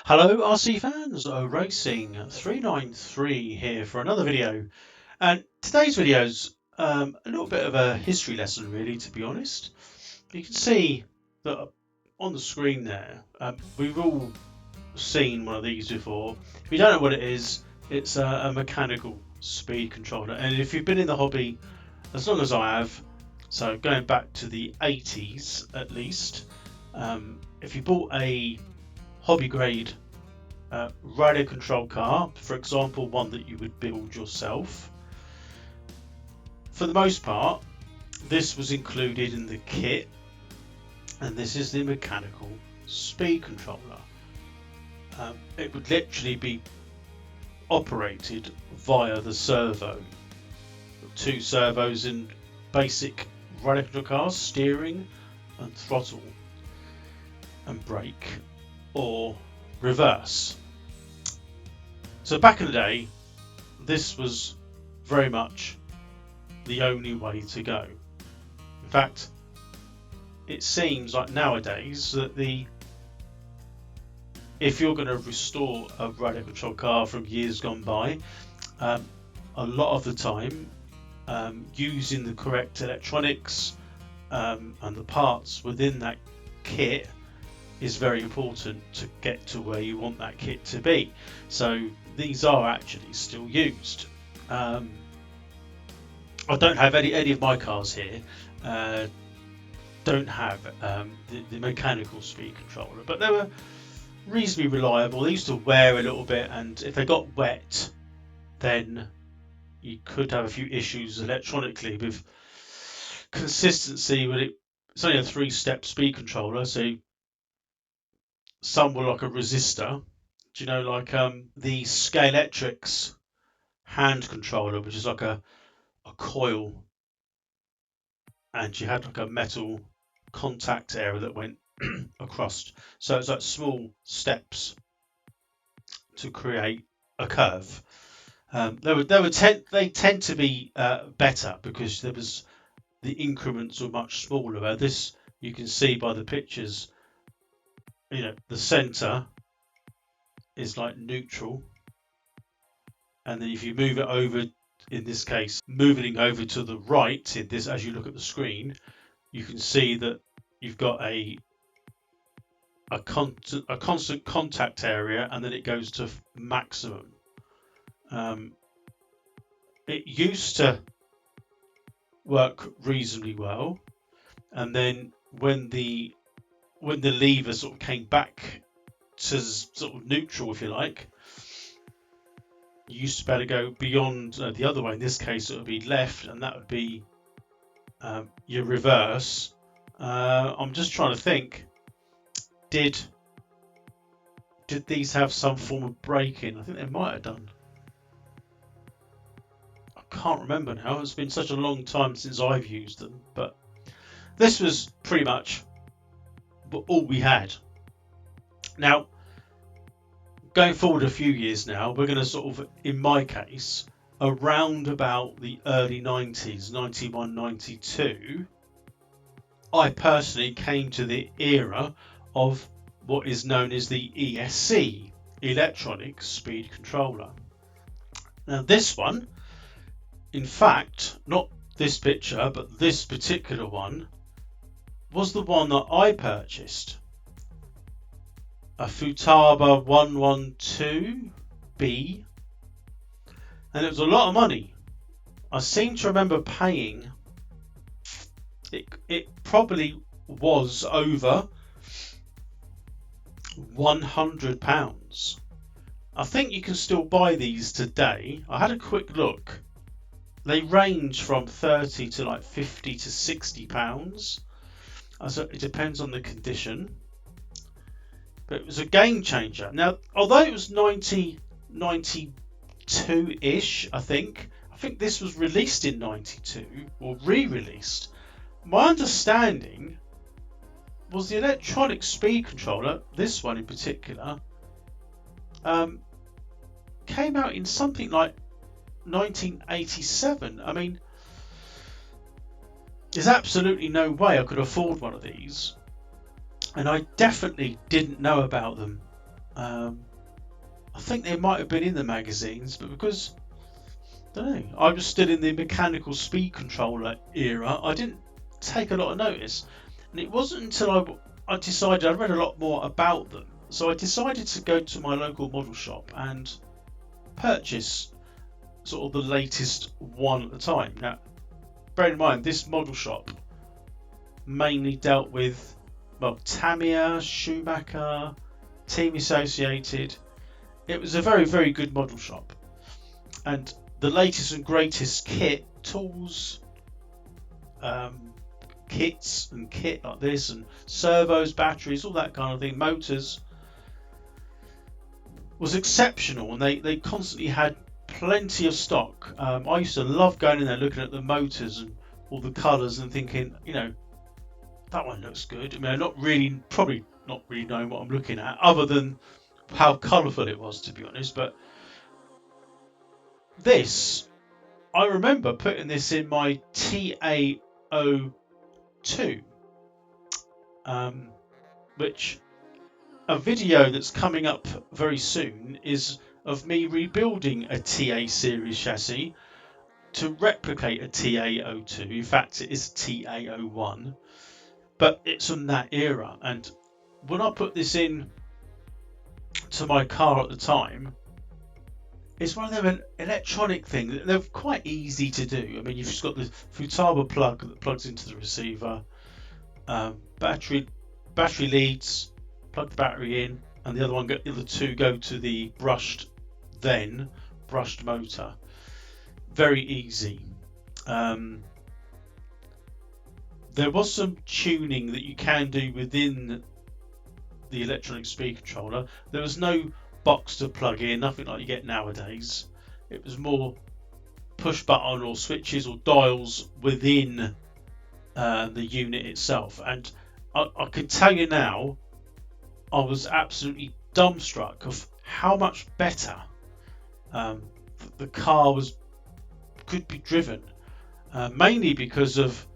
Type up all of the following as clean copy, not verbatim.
Hello RC fans, Racing 393 here for another video, and today's video's a little bit of a history lesson really, to be honest. You can see that on the screen there, we've all seen one of these before. If you don't know what it is, it's a mechanical speed controller, and if you've been in the hobby as long as I have, so going back to the 80s at least, if you bought a hobby grade radio control car, for example one that you would build yourself, for the most part this was included in the kit, and this is the mechanical speed controller. It would literally be operated via the servo. Two servos in basic radio control cars, steering and throttle and brake or reverse. So back in the day, this was very much the only way to go. In fact, it seems like nowadays that if you're going to restore a radio control car from years gone by, a lot of the time using the correct electronics and the parts within that kit is very important to get to where you want that kit to be. So these are actually still used. I don't have any of my cars here don't have the mechanical speed controller, but they were reasonably reliable. They used to wear a little bit, and if they got wet then you could have a few issues electronically with consistency. But it's only a 3-step speed controller, so some were like a resistor. Do you know, like the Scalextrics hand controller, which is like a coil, and you had like a metal contact area that went across. So it's like small steps to create a curve. They tend to be better because the increments were much smaller. This, you can see by the pictures, you know, the center is like neutral, and then if you move it over, in this case moving over to the right, in this, as you look at the screen, you can see that you've got a constant contact area, and then it goes to maximum. It used to work reasonably well, and then when the lever sort of came back to sort of neutral, if you like, you used to be able to go beyond the other way. In this case it would be left, and that would be your reverse. I'm just trying to think, did these have some form of braking? I think they might have done. I can't remember now, it's been such a long time since I've used them, but this was pretty much all we had. Now, going forward a few years now, we're going to sort of, in my case, around about the early 90s, 91, 92, I personally came to the era of what is known as the ESC, Electronic Speed Controller. Now this one, in fact, not this picture, but this particular one, was the one that I purchased. A Futaba 112B, and it was a lot of money. I seem to remember paying, it probably was over £100. I think you can still buy these today. I had a quick look. They range from 30 to like 50 to 60 pounds. So it depends on the condition. But it was a game changer. Now, although it was 92-ish, I think this was released in 92 or re-released. My understanding was the electronic speed controller, this one in particular, came out in something like 1987. I mean, there's absolutely no way I could afford one of these, and I definitely didn't know about them I think they might have been in the magazines, but because I don't know, I was still in the mechanical speed controller era, I didn't take a lot of notice. And it wasn't until I decided I read a lot more about them, so I decided to go to my local model shop and purchase sort of the latest one at the time. Now, bear in mind, this model shop mainly dealt with, well, Tamiya, Schumacher, Team Associated. It was a very, very good model shop. And the latest and greatest kit, tools, kits and kit like this, and servos, batteries, all that kind of thing, motors, was exceptional, and they constantly had plenty of stock. I used to love going in there looking at the motors and all the colours and thinking, you know, that one looks good. I mean, probably not really knowing what I'm looking at, other than how colourful it was, to be honest. But this, I remember putting this in my TA01, which a video that's coming up very soon is of me rebuilding a TA series chassis to replicate a TA02. In fact, it is a TA01, but it's from that era. And when I put this in to my car at the time, it's one of them electronic things. They're quite easy to do. I mean, you've just got the Futaba plug that plugs into the receiver, battery leads, plug the battery in, and the other two go to the brushed motor. Very easy. There was some tuning that you can do within the electronic speed controller. There was no box to plug in, nothing like you get nowadays. It was more push button or switches or dials within the unit itself. And I can tell you now, I was absolutely dumbstruck of how much better the car could be driven, mainly because of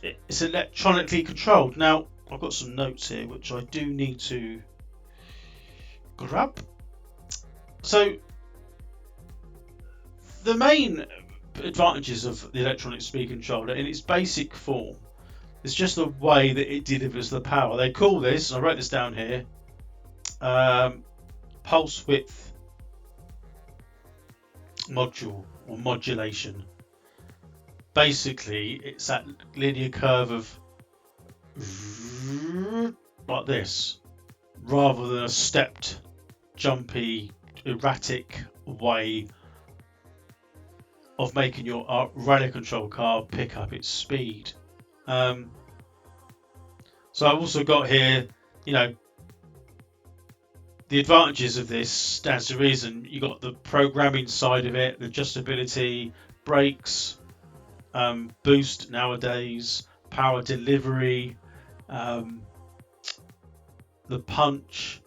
it's electronically controlled. Now, I've got some notes here which I do need to grab. So the main advantages of the electronic speed controller in its basic form is just the way that it delivers the power. They call this, and I wrote this down here, pulse width module or modulation. Basically, it's that linear curve of like this, rather than a stepped, jumpy, erratic way of making your rally control car pick up its speed. So I've also got here, you know, the advantages of this stands to reason. You got the programming side of it, the adjustability, brakes, boost nowadays, power delivery, the punch.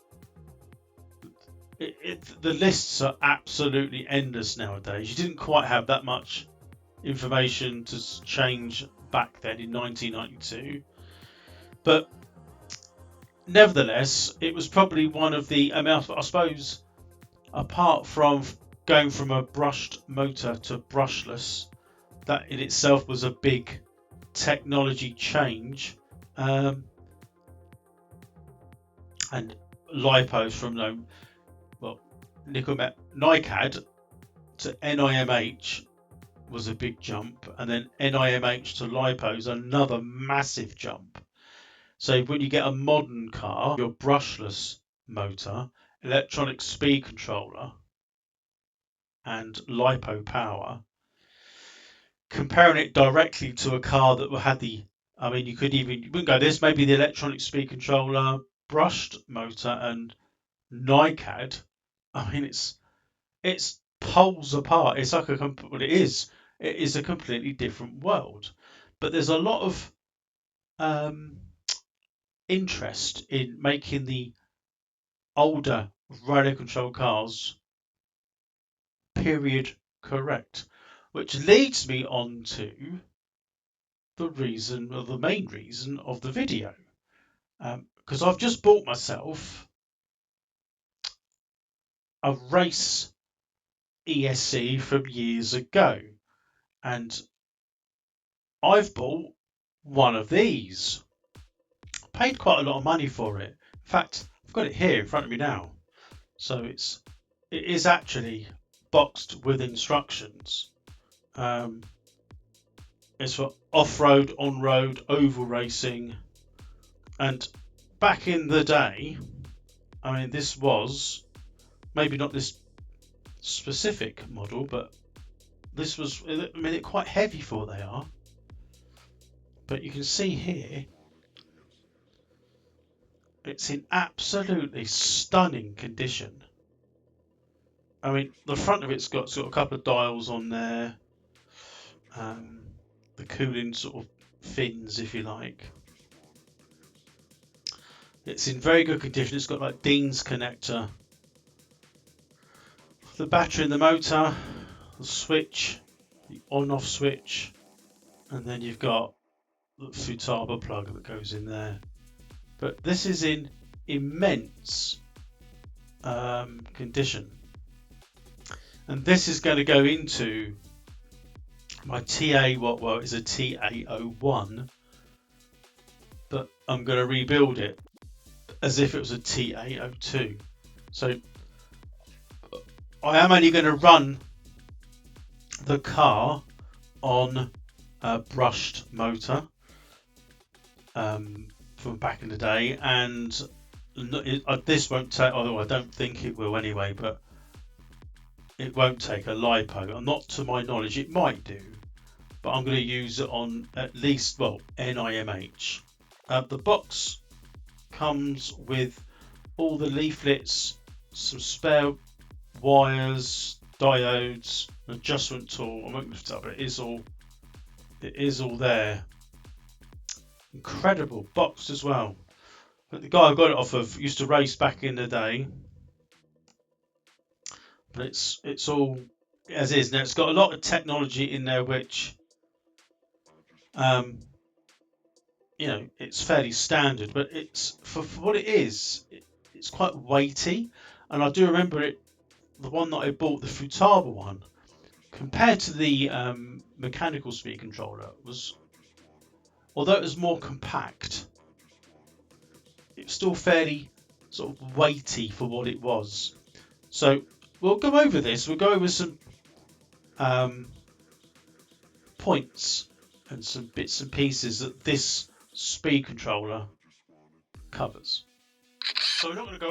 The lists are absolutely endless nowadays. You didn't quite have that much information to change back then in 1992, but nevertheless, it was probably one of the, I suppose, apart from going from a brushed motor to brushless, that in itself was a big technology change. And lipos from NiCad to NiMH was a big jump, and then NiMH to lipos, another massive jump. So when you get a modern car, your brushless motor, electronic speed controller, and lipo power, comparing it directly to a car that had you wouldn't go this, maybe the electronic speed controller, brushed motor, and NiCad. I mean, it's poles apart. It's like it is a completely different world. But there's a lot of interest in making the older radio control cars period correct, which leads me on to the main reason of the video, because I've just bought myself a race ESC from years ago, and I've bought one of these. Paid quite a lot of money for it. In fact, I've got it here in front of me now. So it is actually boxed with instructions. It's for off-road, on-road, oval racing, and back in the day, I mean, this was maybe not this specific model, but this was, I mean, they're quite heavy for what they are. But you can see here, it's in absolutely stunning condition. I mean, the front of it's got a couple of dials on there, the cooling sort of fins, if you like. It's in very good condition. It's got like Dean's connector, the battery in the motor, the switch, the on-off switch, and then you've got the Futaba plug that goes in there. But this is in immense condition, and this is going to go into my well, it's a TA01, but I'm going to rebuild it as if it was a TA02. So I am only going to run the car on a brushed motor from back in the day, and this won't take, although I don't think it will anyway, but it won't take a LiPo. Not to my knowledge, it might do, but I'm going to use it on at least, well, NiMH. The box comes with all the leaflets, some spare wires, diodes, an adjustment tool. I won't lift it up, but it is all there. Incredible box as well. But the guy I got it off of used to race back in the day. But it's all as is. Now it's got a lot of technology in there, which you know, it's fairly standard, but it's for what it is. It's quite weighty, and I do remember it. The one that I bought, the Futaba one, compared to the mechanical speed controller, was, although it was more compact, it's still fairly sort of weighty for what it was. So we'll go over this. We'll go over some points and some bits and pieces that this speed controller covers. So we're not going to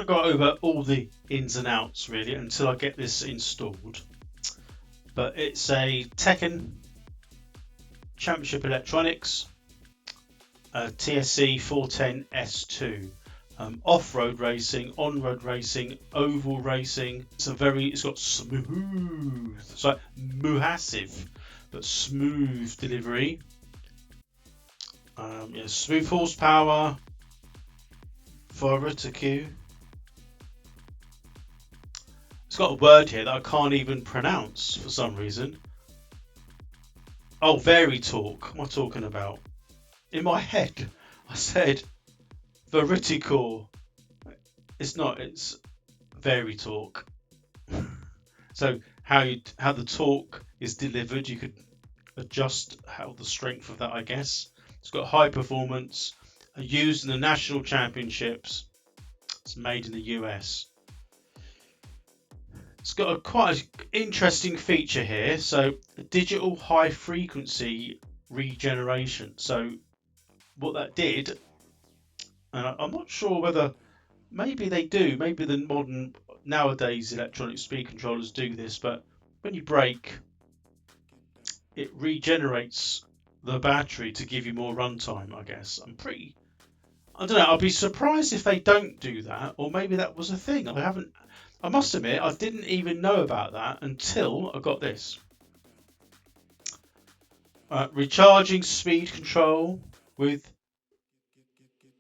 go over all the ins and outs really until I get this installed. But it's a Tekin Championship Electronics TSC 410S2. Off-road racing, on-road racing, oval racing. It's got smooth, it's like massive, but smooth delivery. Yeah, smooth horsepower, Voritiku. It's got a word here that I can't even pronounce for some reason. Oh, very torque. What am I talking about? In my head, I said Voritiku. It's not. It's very torque. So how the torque is delivered, you could adjust how the strength of that, I guess. It's got high performance, used in the national championships. It's made in the US. It's got a quite interesting feature here. So a digital high frequency regeneration. So what that did, and I'm not sure whether maybe they do, maybe the modern nowadays electronic speed controllers do this, but when you brake, it regenerates the battery to give you more runtime, I guess. I don't know, I'll be surprised if they don't do that, or maybe that was a thing. I must admit, I didn't even know about that until I got this. Recharging speed control with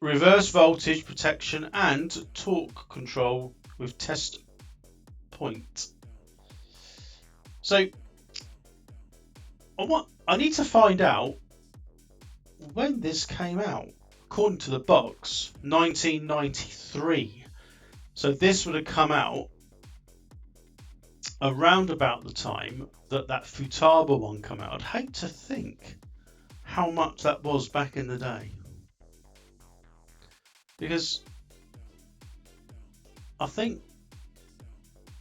reverse voltage protection and torque control with test point. So I need to find out when this came out. According to the box, 1993. So this would have come out around about the time that that Futaba one came out. I'd hate to think how much that was back in the day, because I think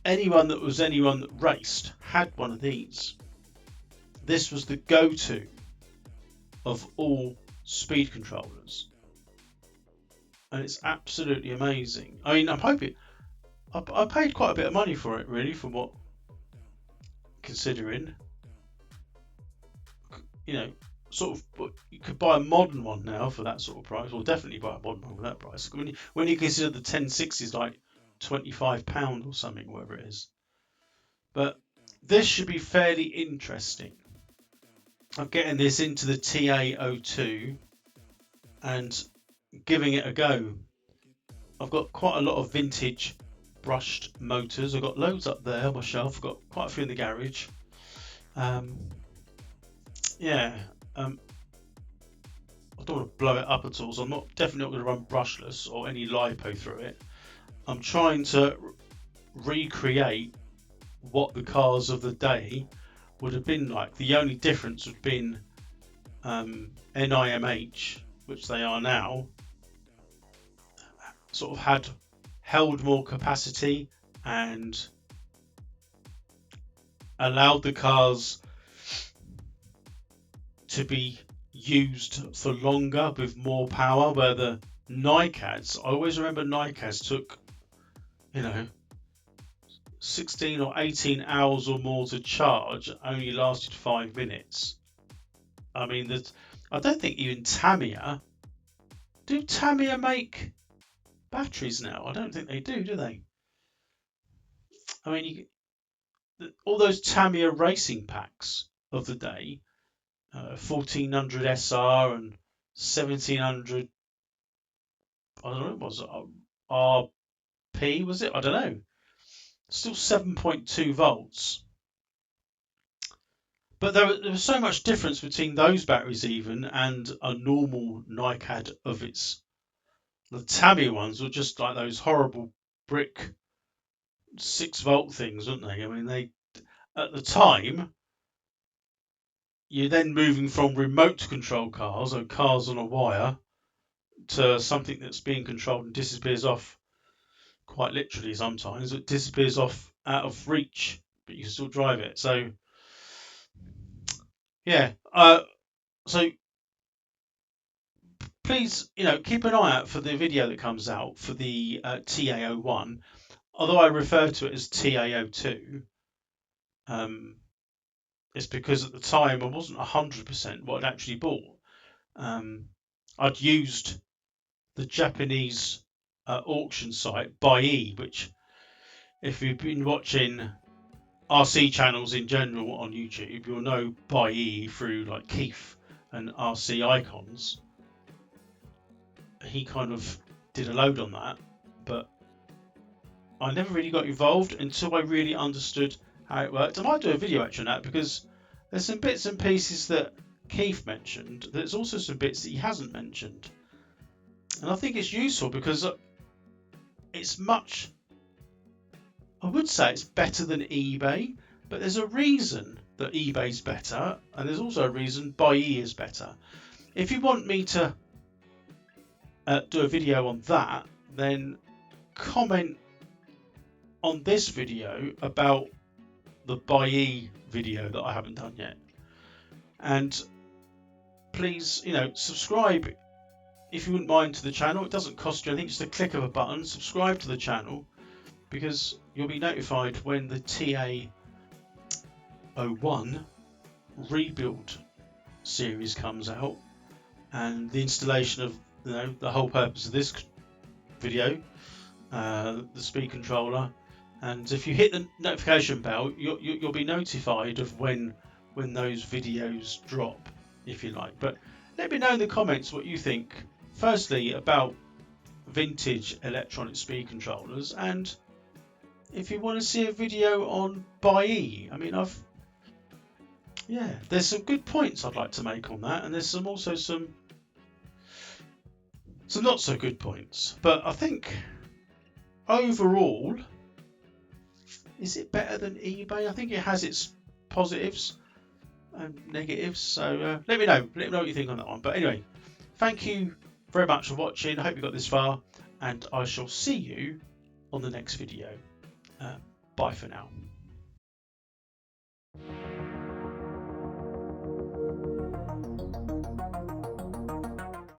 anyone that raced had one of these. This was the go-to of all speed controllers, and it's absolutely amazing. I mean, I'm hoping I paid quite a bit of money for it, really, for what, considering, you know, sort of, you could buy a modern one now for that sort of price, or definitely buy a modern one for that price. When you consider the 1060s like £25 or something, whatever it is. But this should be fairly interesting. I'm getting this into the TA02 and giving it a go. I've got quite a lot of vintage brushed motors. I've got loads up there on my shelf. I've got quite a few in the garage. Yeah, I don't want to blow it up at all, so I'm definitely not going to run brushless or any lipo through it. I'm trying to recreate what the cars of the day would have been like. The only difference would have been NiMH, which they are now, sort of held more capacity and allowed the cars to be used for longer with more power, where the NiCads, I always remember NiCads took, 16 or 18 hours or more to charge, only lasted 5 minutes. I mean, I don't think even Tamiya, do Tamiya make batteries now? I don't think they do they? I mean, all those Tamiya racing packs of the day, 1400 SR and 1700, I don't know, was it RP, was it? I don't know. Still 7.2 volts. But there was so much difference between those batteries even and a normal NiCad of its. The Tamiya ones were just like those horrible brick 6-volt things, weren't they? I mean, they, at the time, you're then moving from remote control cars, or cars on a wire, to something that's being controlled and disappears off, quite literally sometimes. It disappears off out of reach, but you can still drive it. So, yeah. So please, keep an eye out for the video that comes out for the TA01. Although I refer to it as TA02, it's because at the time I wasn't 100% what I'd actually bought. I'd used the Japanese auction site Buyee, which, if you've been watching RC channels in general on YouTube, you'll know Buyee through like Keith and RC Icons. He kind of did a load on that, but I never really got involved until I really understood how it worked. I might do a video actually on that, because there's some bits and pieces that Keith mentioned. There's also some bits that he hasn't mentioned, and I think it's useful because it's much, I would say it's better than eBay, but there's a reason that eBay's better, and there's also a reason Buyee is better. If you want me to do a video on that, then comment on this video about the Buyee video that I haven't done yet, and please, subscribe if you wouldn't mind to the channel. It doesn't cost you anything, just a click of a button. Subscribe to the channel, because you'll be notified when the TA01 rebuild series comes out, and the installation of, the whole purpose of this video, the speed controller. And if you hit the notification bell, you'll be notified of when those videos drop, if you like. But let me know in the comments what you think, firstly about vintage electronic speed controllers, and if you want to see a video on Buyee. I mean, there's some good points I'd like to make on that, and there's also some not so good points. But I think overall, is it better than eBay? I think it has its positives and negatives. So let me know. Let me know what you think on that one. But anyway, thank you very much for watching. I hope you got this far, and I shall see you on the next video. Bye for now.